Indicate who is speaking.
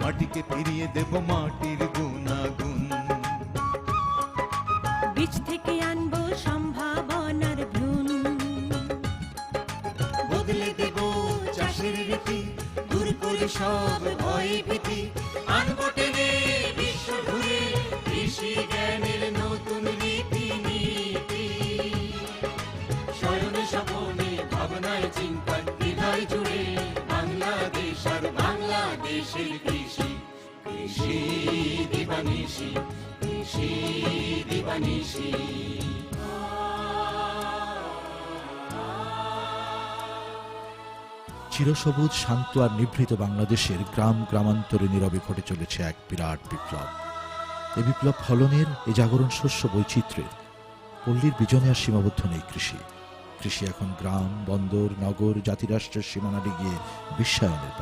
Speaker 1: মাটিকে ফিরিয়ে দেব মাটির গুণাগুণ।
Speaker 2: বীজ থেকে আনবো সম্ভাবনার ভ্রূণ,
Speaker 1: বদলে দেব চাষের রীতি, দূর করে সব ভয় ভীতি, আনবো টেনে বিশ্ব ঘুরে কৃষি জ্ঞানের নতুন রীতি নীতি। শয়নে স্বপনে ভাবনায় চিন্তায় হৃদয় জুড়ে বাংলাদেশ আর বাংলাদেশের কৃষি, কৃষি দিবানিশি, কৃষি দিবানিশি।
Speaker 3: চিরসবুজ শান্ত আর নিভৃত বাংলাদেশের গ্রাম গ্রামান্তরে নীরবে ঘটে চলেছে এক বিরাট বিপ্লব। এ বিপ্লব ফলনের, এ জাগরণ শস্য বৈচিত্র্যের। পল্লীর বিজনে আর সীমাবদ্ধ নেই কৃষি। কৃষি এখন গ্রাম, বন্দর, নগর, জাতিরাষ্ট্রের সীমানা ডিগিয়ে বিশ্বায়নের পথে।